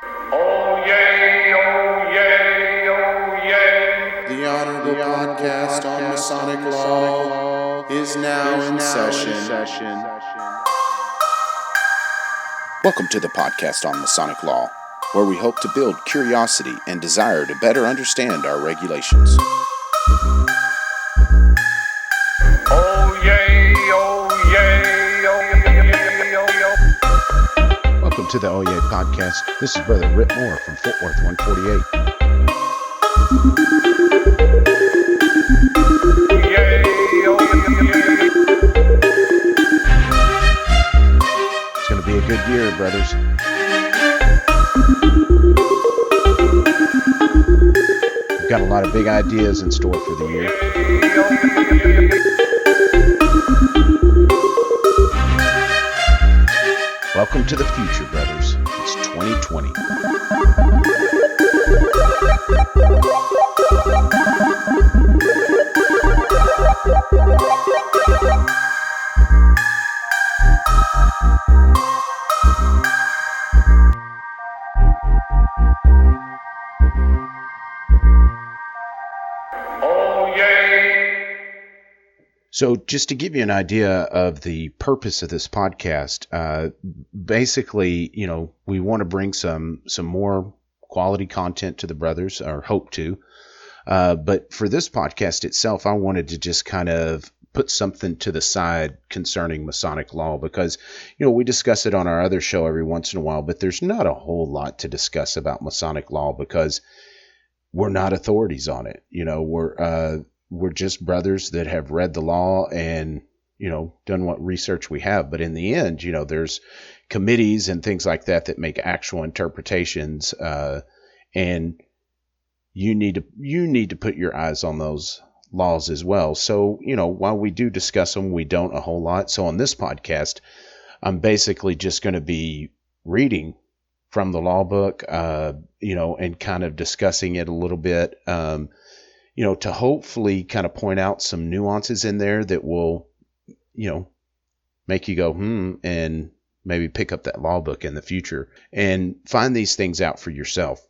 Oyez, oyez, oyez. The Honorable Podcast on Masonic Law is now in session. Welcome to the podcast on Masonic Law, where we hope to build curiosity and desire to better understand our regulations. Oyez, oyez, oyez, oyez. Welcome to the Oyez Podcast. This is Brother Rip Moore from Fort Worth 148. It's going to be a good year, brothers. We've got a lot of big ideas in store for the year. Welcome to the future, brothers. It's 2020. So just to give you an idea of the purpose of this podcast, basically, we want to bring some more quality content to the brothers, or hope to. But for this podcast itself, I wanted to just kind of put something to the side concerning Masonic law because, we discuss it on our other show every once in a while, but there's not a whole lot to discuss about Masonic law because we're not authorities on it. We're just brothers that have read the law and, done what research we have. But in the end, there's committees and things like that make actual interpretations. And you need to put your eyes on those laws as well. So, while we do discuss them, we don't a whole lot. So on this podcast, I'm basically just going to be reading from the law book, and kind of discussing it a little bit. To hopefully kind of point out some nuances in there that will, make you go, and maybe pick up that law book in the future and find these things out for yourself.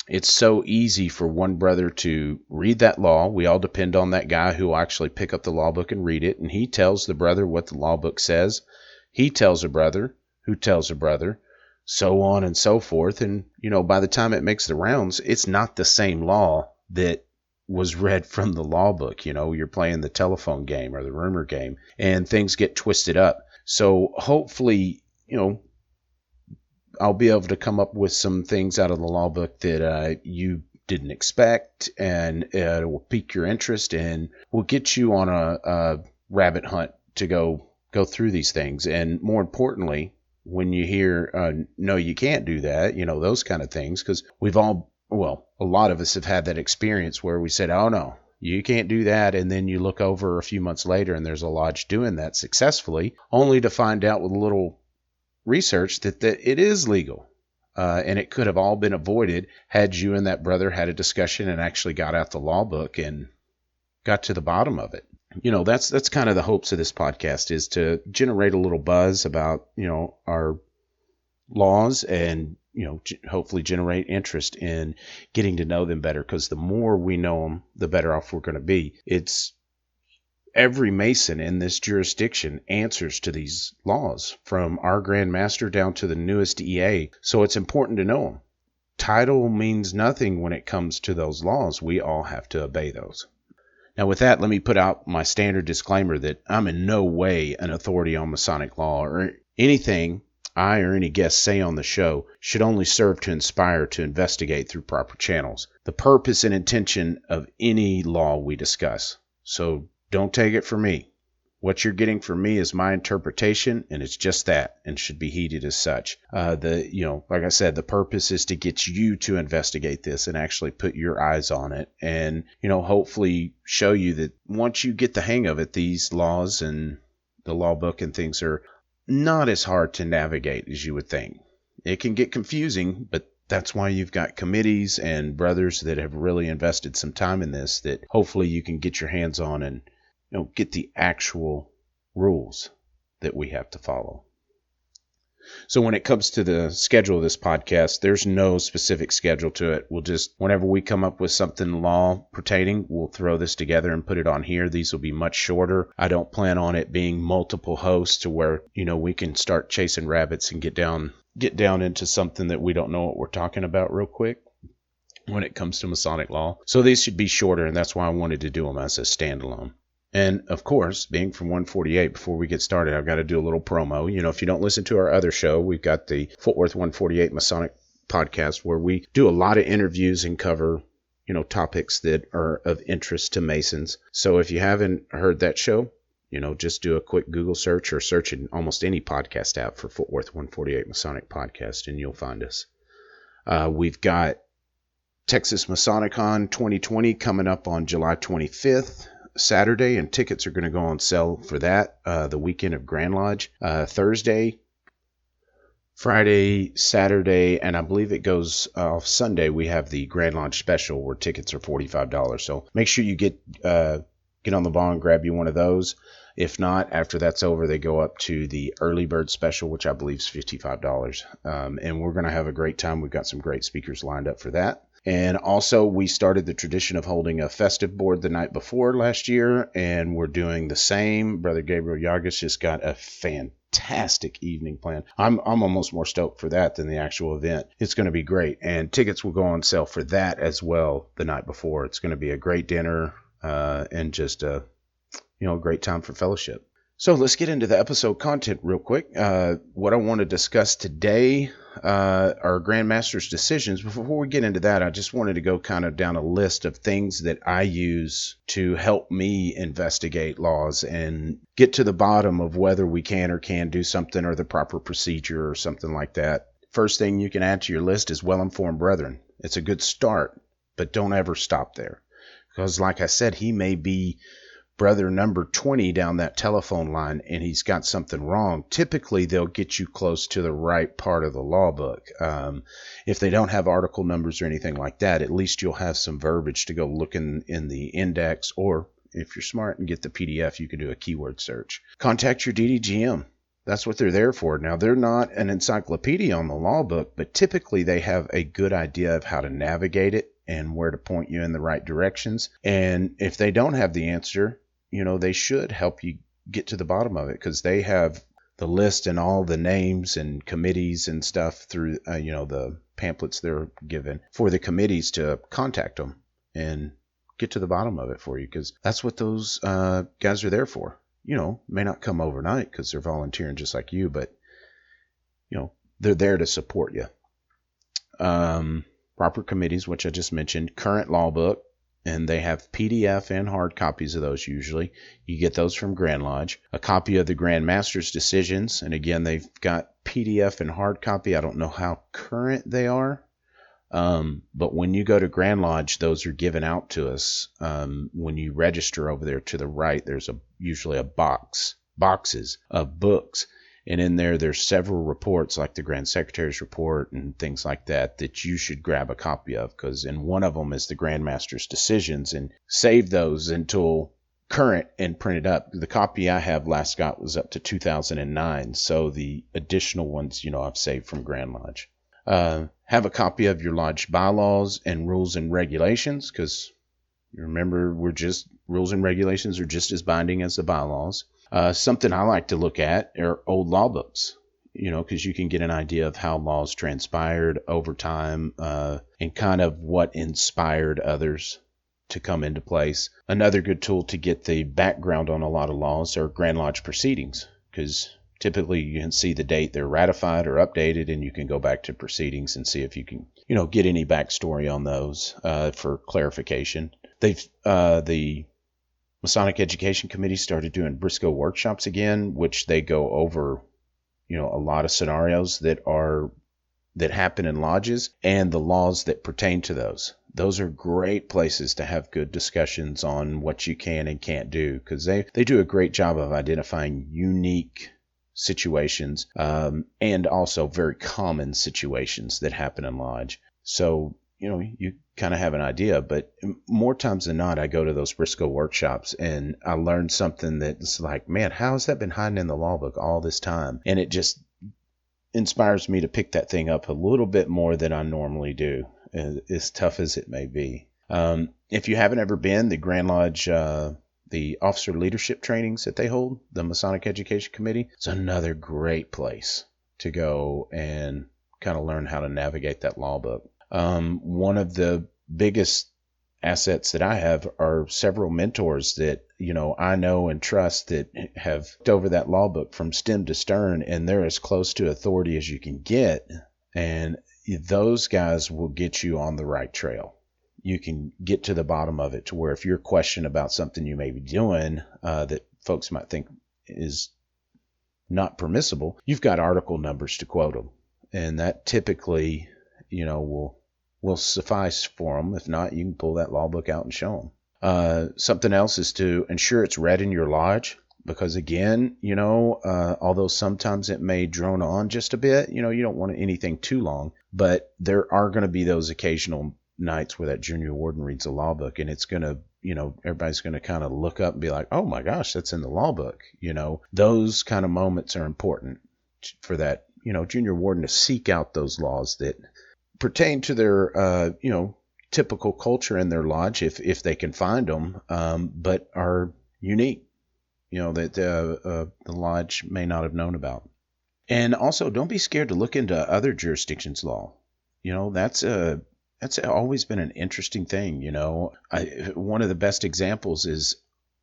It's so easy for one brother to read that law. We all depend on that guy who will actually pick up the law book and read it. And he tells the brother what the law book says. He tells a brother who tells a brother, so on and so forth. And, by the time it makes the rounds, it's not the same law that was read from the law book. You're playing the telephone game or the rumor game and things get twisted up. So hopefully, I'll be able to come up with some things out of the law book that you didn't expect, and it will pique your interest and will get you on a rabbit hunt to go through these things. And more importantly, when you hear, no, you can't do that, those kind of things, because a lot of us have had that experience where we said, oh no, you can't do that. And then you look over a few months later and there's a lodge doing that successfully, only to find out with a little research that it is legal. And it could have all been avoided had you and that brother had a discussion and actually got out the law book and got to the bottom of it. That's kind of the hopes of this podcast, is to generate a little buzz about, our laws and, hopefully generate interest in getting to know them better, because the more we know them, the better off we're going to be. It's every Mason in this jurisdiction answers to these laws, from our Grand Master down to the newest EA. So it's important to know them. Title means nothing when it comes to those laws. We all have to obey those. Now with that, let me put out my standard disclaimer that I'm in no way an authority on Masonic law, or anything I or any guest say on the show should only serve to inspire to investigate through proper channels the purpose and intention of any law we discuss. So don't take it from me. What you're getting from me is my interpretation, and it's just that, and should be heeded as such. Like I said, the purpose is to get you to investigate this and actually put your eyes on it, and hopefully show you that once you get the hang of it, these laws and the law book and things are not as hard to navigate as you would think. It can get confusing, but that's why you've got committees and brothers that have really invested some time in this, that hopefully you can get your hands on and get the actual rules that we have to follow. So when it comes to the schedule of this podcast, there's no specific schedule to it. We'll just, whenever we come up with something law pertaining, we'll throw this together and put it on here. These will be much shorter. I don't plan on it being multiple hosts to where, we can start chasing rabbits and get down into something that we don't know what we're talking about real quick when it comes to Masonic law. So these should be shorter, and that's why I wanted to do them as a standalone. And of course, being from 148, before we get started, I've got to do a little promo. If you don't listen to our other show, we've got the Fort Worth 148 Masonic podcast where we do a lot of interviews and cover, topics that are of interest to Masons. So if you haven't heard that show, just do a quick Google search or search in almost any podcast app for Fort Worth 148 Masonic podcast, and you'll find us. We've got Texas Masonicon 2020 coming up on July 25th. Saturday, and tickets are going to go on sale for that the weekend of Grand Lodge. Thursday, Friday, Saturday, and I believe it goes off Sunday. We have the Grand Lodge special where tickets are $45. So make sure you get on the ball and grab you one of those. If not, after that's over, they go up to the early bird special, which I believe is $55. And we're going to have a great time. We've got some great speakers lined up for that. And also, we started the tradition of holding a festive board the night before last year, and we're doing the same. Brother Gabriel Yargis just got a fantastic evening plan. I'm almost more stoked for that than the actual event. It's going to be great, and tickets will go on sale for that as well the night before. It's going to be a great dinner and just a great time for fellowship. So let's get into the episode content real quick. What I want to discuss today are Grandmaster's decisions. Before we get into that, I just wanted to go kind of down a list of things that I use to help me investigate laws and get to the bottom of whether we can or can't do something or the proper procedure or something like that. First thing you can add to your list is well-informed brethren. It's a good start, but don't ever stop there. Because like I said, he may be brother number 20 down that telephone line and he's got something wrong. Typically, they'll get you close to the right part of the law book. If they don't have article numbers or anything like that, at least you'll have some verbiage to go look in the index, or if you're smart and get the PDF, you can do a keyword search. Contact your DDGM. That's what they're there for. Now, they're not an encyclopedia on the law book, but typically they have a good idea of how to navigate it and where to point you in the right directions. And if they don't have the answer, they should help you get to the bottom of it, because they have the list and all the names and committees and stuff through, the pamphlets they're given for the committees to contact them and get to the bottom of it for you, because that's what those guys are there for. May not come overnight because they're volunteering just like you, but, they're there to support you. Proper committees, which I just mentioned, current law book, and they have PDF and hard copies of those usually. You get those from Grand Lodge. A copy of the Grand Master's decisions, and again, they've got PDF and hard copy. I don't know how current they are, but when you go to Grand Lodge, those are given out to us. When you register over there to the right, there's usually boxes of books. And in there's several reports, like the Grand Secretary's report and things like that you should grab a copy of, because in one of them is the Grand Master's decisions, and save those until current and print it up. The copy I have last got was up to 2009, so the additional ones, I've saved from Grand Lodge. Have a copy of your lodge bylaws and rules and regulations, because remember, rules and regulations are just as binding as the bylaws. Something I like to look at are old law books, because you can get an idea of how laws transpired over time and kind of what inspired others to come into place. Another good tool to get the background on a lot of laws are Grand Lodge proceedings, because typically you can see the date they're ratified or updated, and you can go back to proceedings and see if you can, get any backstory on those for clarification. The Masonic Education Committee started doing Briscoe workshops again, which they go over, a lot of scenarios that happen in lodges and the laws that pertain to those. Those are great places to have good discussions on what you can and can't do, because they do a great job of identifying unique situations and also very common situations that happen in lodge. So, you kind of have an idea, but more times than not, I go to those Briscoe workshops and I learn something that's like, man, how has that been hiding in the law book all this time? And it inspires me to pick that thing up a little bit more than I normally do, as tough as it may be. If you haven't ever been, the Grand Lodge, the officer leadership trainings that they hold, the Masonic Education Committee, it's another great place to go and kind of learn how to navigate that law book. One of the biggest assets that I have are several mentors that, I know and trust that have looked over that law book from stem to stern, and they're as close to authority as you can get. And those guys will get you on the right trail. You can get to the bottom of it to where if you're questioning about something you may be doing that folks might think is not permissible, you've got article numbers to quote them. And that typically, will suffice for them. If not, you can pull that law book out and show them. Something else is to ensure it's read in your lodge, because again, although sometimes it may drone on just a bit, you don't want anything too long, but there are going to be those occasional nights where that junior warden reads the law book, and it's going to, everybody's going to kind of look up and be like, oh my gosh, that's in the law book. Those kind of moments are important for that, junior warden to seek out those laws that pertain to their, typical culture in their lodge, if they can find them, but are unique, that the lodge may not have known about. And also, don't be scared to look into other jurisdictions' law. That's always been an interesting thing. One of the best examples is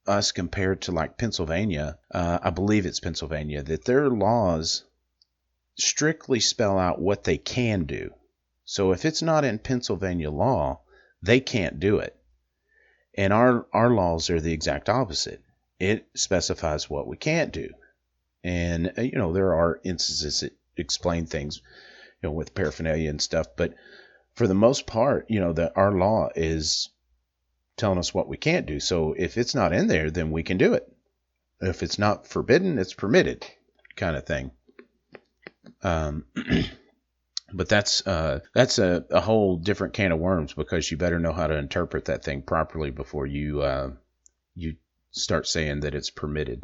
us compared to like Pennsylvania. I believe it's Pennsylvania, that their laws strictly spell out what they can do. So if it's not in Pennsylvania law, they can't do it. And our laws are the exact opposite. It specifies what we can't do. And, there are instances that explain things, with paraphernalia and stuff. But for the most part, that our law is telling us what we can't do. So if it's not in there, then we can do it. If it's not forbidden, it's permitted, kind of thing. But that's a whole different can of worms, because you better know how to interpret that thing properly before you start saying that it's permitted.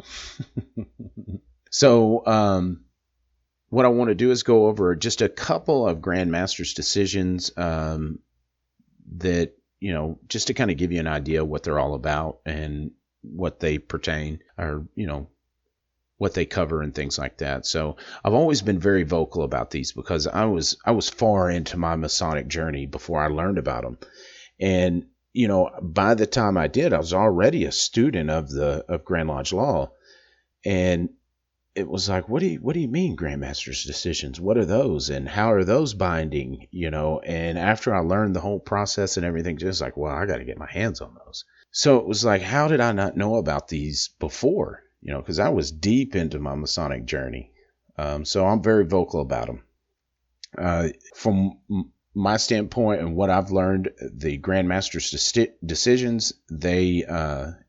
So what I want to do is go over just a couple of Grand Master's decisions that, just to kind of give you an idea what they're all about and what they pertain, or, what they cover and things like that. So I've always been very vocal about these, because I was far into my Masonic journey before I learned about them. And, by the time I did, I was already a student of Grand Lodge law. And it was like, what do you mean Grand Master's decisions? What are those? And how are those binding? And after I learned the whole process and everything, just like, well, I got to get my hands on those. So it was like, how did I not know about these before? Because I was deep into my Masonic journey. So I'm very vocal about them. From my standpoint and what I've learned, the Grand Master's decisions, they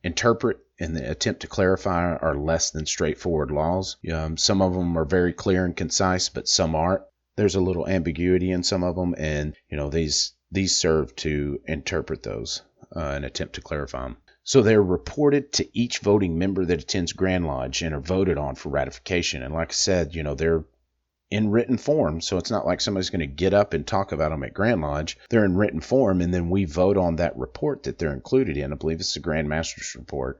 interpret and the attempt to clarify are less than straightforward laws. Some of them are very clear and concise, but some aren't. There's a little ambiguity in some of them, and these serve to interpret those and attempt to clarify them. So they're reported to each voting member that attends Grand Lodge and are voted on for ratification. And like I said, they're in written form. So it's not like somebody's going to get up and talk about them at Grand Lodge. They're in written form, and then we vote on that report that they're included in. I believe it's the Grand Master's report.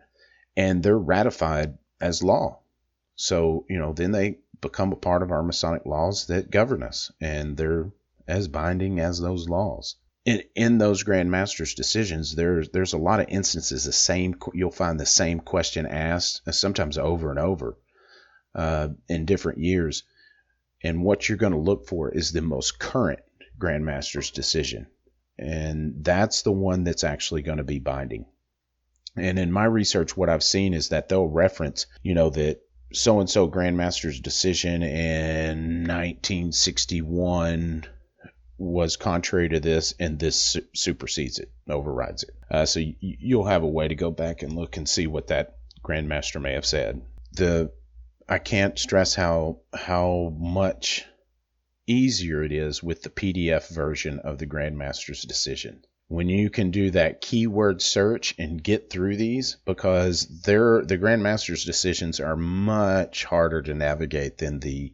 And they're ratified as law. So, then they become a part of our Masonic laws that govern us. And they're as binding as those laws. In those Grand Master's decisions, there's a lot of instances you'll find the same question asked, sometimes over and over, in different years. And what you're going to look for is the most current Grand Master's decision, and that's the one that's actually going to be binding. And in my research, what I've seen is that they'll reference, that so and so Grand Master's decision in 1961. Was contrary to this, and this supersedes it, overrides it. So you'll have a way to go back and look and see what that Grand Master may have said. I can't stress how much easier it is with the PDF version of the Grand Master's decision. when you can do that keyword search and get through these, because the Grand Master's decisions are much harder to navigate than the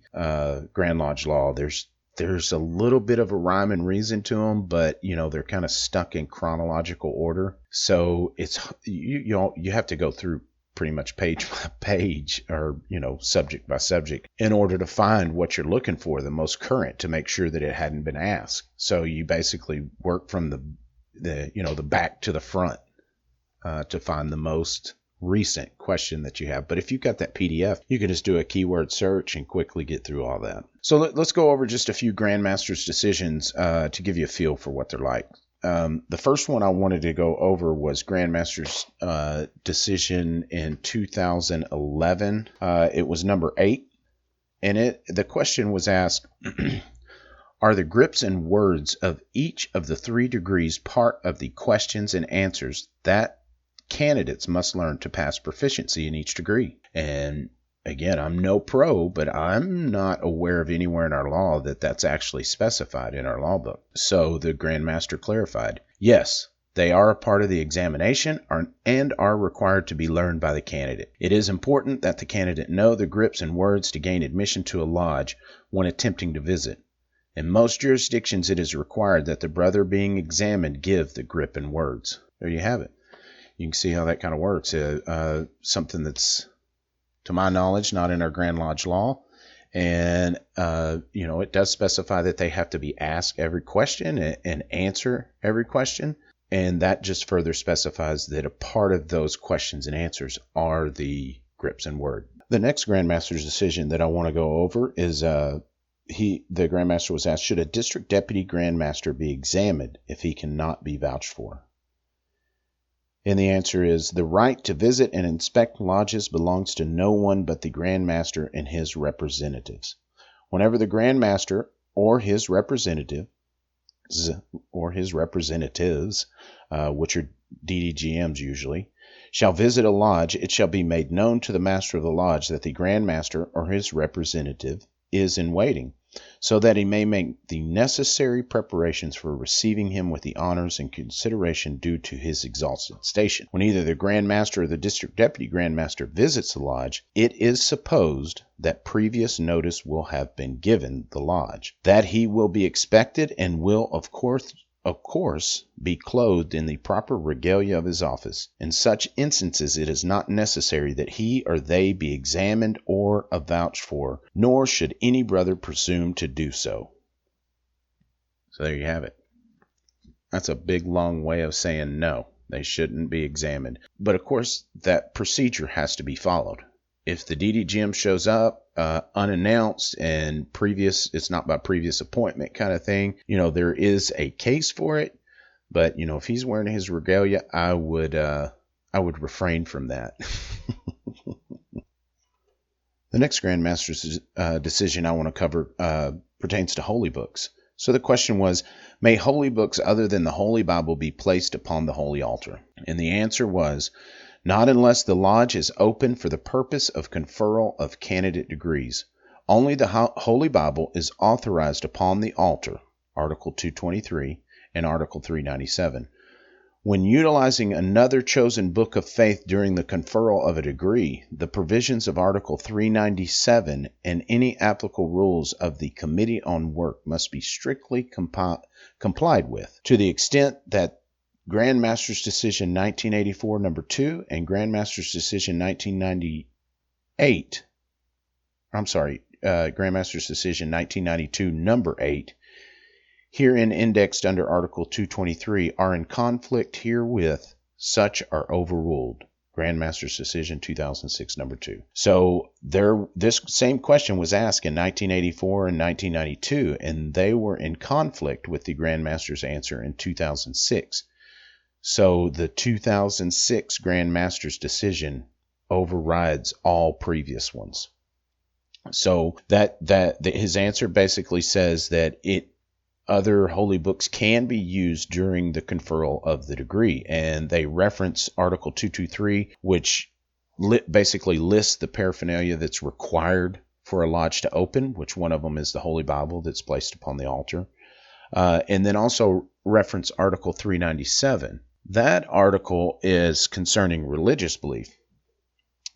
Grand Lodge Law. There's a little bit of a rhyme and reason to them, but they're kind of stuck in chronological order. So it's you have to go through pretty much page by page, or subject by subject, in order to find what you're looking for, the most current, to make sure that it hadn't been asked. So you basically work from the back to the front to find the most recent question that you have. But if you've got that PDF, you can just do a keyword search and quickly get through all that. So let's go over just a few Grand Master's decisions to give you a feel for what they're like. The first one I wanted to go over was Grand Master's decision in 2011. It was number 8, and the question was asked, are the grips and words of each of the 3 degrees part of the questions and answers that candidates must learn to pass proficiency in each degree? And again, I'm no pro, but I'm not aware of anywhere in our law that that's actually specified in our law book. So the Grand Master clarified, yes, they are a part of the examination and are required to be learned by the candidate. It is important that the candidate know the grips and words to gain admission to a lodge when attempting to visit. In most jurisdictions, it is required that the brother being examined give the grip and words. There you have it. You can see how that kind of works. Something that's, to my knowledge, not in our Grand Lodge Law. And, it does specify that they have to be asked every question and answer every question. And that just further specifies that a part of those questions and answers are the grips and word. The next Grand Master's decision that I want to go over is the Grand Master was asked, should a district deputy Grand Master be examined if he cannot be vouched for? And the answer is, the right to visit and inspect lodges belongs to no one but the Grand Master and his representatives. Whenever the Grand Master or his representatives, which are DDGMs usually, shall visit a lodge, it shall be made known to the master of the lodge that the Grand Master or his representative is in waiting, so that he may make the necessary preparations for receiving him with the honors and consideration due to his exalted station. When either the Grand Master or the District Deputy Grand Master visits the lodge, it is supposed that previous notice will have been given the lodge, that he will be expected and will, of course, be clothed in the proper regalia of his office. In such instances, it is not necessary that he or they be examined or avouched for, nor should any brother presume to do so. So there you have it. That's a big, long way of saying no, they shouldn't be examined. But of course, that procedure has to be followed. If the DDGM shows up unannounced and it's not by previous appointment kind of thing, there is a case for it. But, if he's wearing his regalia, I would refrain from that. The next Grand Master's decision I want to cover pertains to holy books. So the question was, may holy books other than the Holy Bible be placed upon the holy altar? And the answer was, not unless the lodge is open for the purpose of conferral of candidate degrees. Only the Holy Bible is authorized upon the altar, Article 223 and Article 397. When utilizing another chosen book of faith during the conferral of a degree, the provisions of Article 397 and any applicable rules of the Committee on Work must be strictly complied with, to the extent that Grand Master's Decision 1984 number 2 and Grand Master's Decision 1998, Grand Master's Decision 1992 number 8, herein indexed under Article 223, are in conflict herewith, such are overruled. Grand Master's Decision 2006 number 2. So this same question was asked in 1984 and 1992, and they were in conflict with the Grand Master's answer in 2006. So the 2006 Grand Master's decision overrides all previous ones. So his answer basically says that other holy books can be used during the conferral of the degree, and they reference Article 223, which basically lists the paraphernalia that's required for a lodge to open, which one of them is the Holy Bible that's placed upon the altar. And then also reference Article 397. That article is concerning religious belief.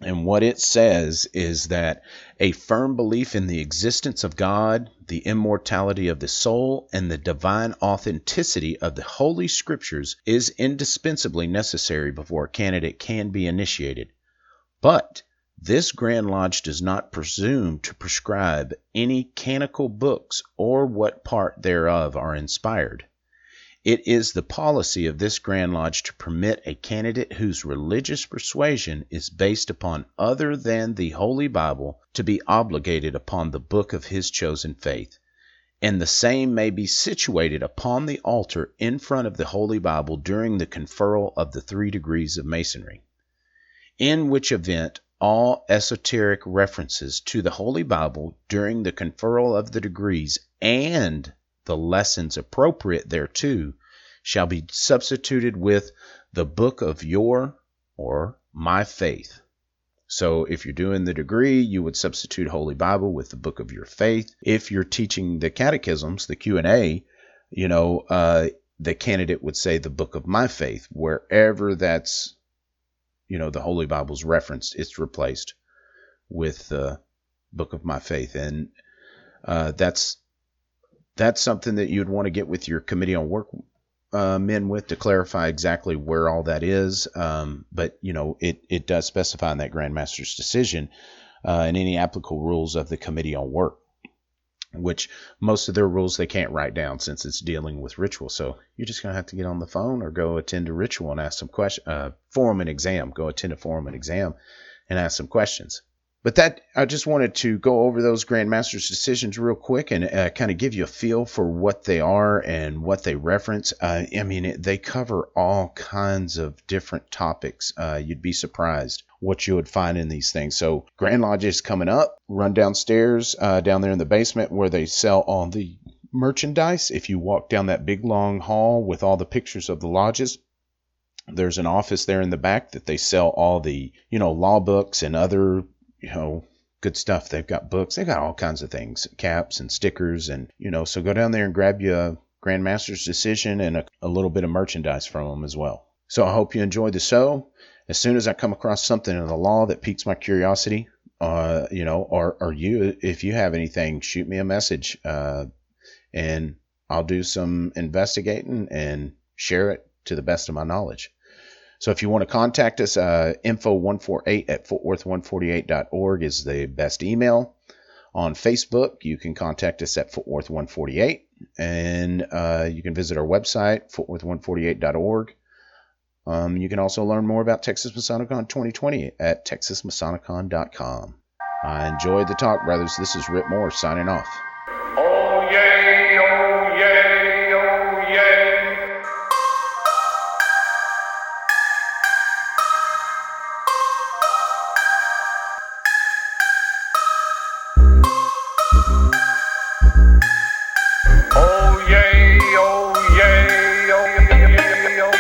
And what it says is that a firm belief in the existence of God, the immortality of the soul, and the divine authenticity of the Holy Scriptures is indispensably necessary before a candidate can be initiated. But this Grand Lodge does not presume to prescribe any canonical books or what part thereof are inspired. It is the policy of this Grand Lodge to permit a candidate whose religious persuasion is based upon other than the Holy Bible to be obligated upon the book of his chosen faith, and the same may be situated upon the altar in front of the Holy Bible during the conferral of the 3 degrees of Masonry, in which event all esoteric references to the Holy Bible during the conferral of the degrees and the lessons appropriate thereto shall be substituted with the book of your or my faith. So if you're doing the degree, you would substitute Holy Bible with the book of your faith. If you're teaching the catechisms, the Q&A, the candidate would say the book of my faith. Wherever that's, the Holy Bible's referenced, it's replaced with the book of my faith. And that's something that you'd want to get with your committee on work men with to clarify exactly where all that is. But it does specify in that Grand Master's decision and any applicable rules of the committee on work, which most of their rules they can't write down since it's dealing with ritual. So you're just going to have to get on the phone or go attend a ritual and ask some questions, forum and exam, go attend a forum and exam and ask some questions. But I just wanted to go over those Grand Master's decisions real quick and kind of give you a feel for what they are and what they reference. They cover all kinds of different topics. You'd be surprised what you would find in these things. So Grand Lodge is coming up. Run downstairs, down there in the basement where they sell all the merchandise. If you walk down that big long hall with all the pictures of the lodges, there's an office there in the back that they sell all the, law books and other good stuff. They've got books. They've got all kinds of things, caps and stickers. And, so go down there and grab you a Grand Master's decision and a little bit of merchandise from them as well. So I hope you enjoyed the show. As soon as I come across something in the law that piques my curiosity, or if you have anything, shoot me a message, and I'll do some investigating and share it to the best of my knowledge. So if you want to contact us, info148@fortworth148.org is the best email. On Facebook, you can contact us at fortworth148, and you can visit our website, fortworth148.org. You can also learn more about Texas Masonicon 2020 at texasmasonicon.com. I enjoyed the talk, brothers. This is Rip Moore signing off. Oh yay, oh yay, oh yay. Oh yay, oh yay, oh yay, oh yay.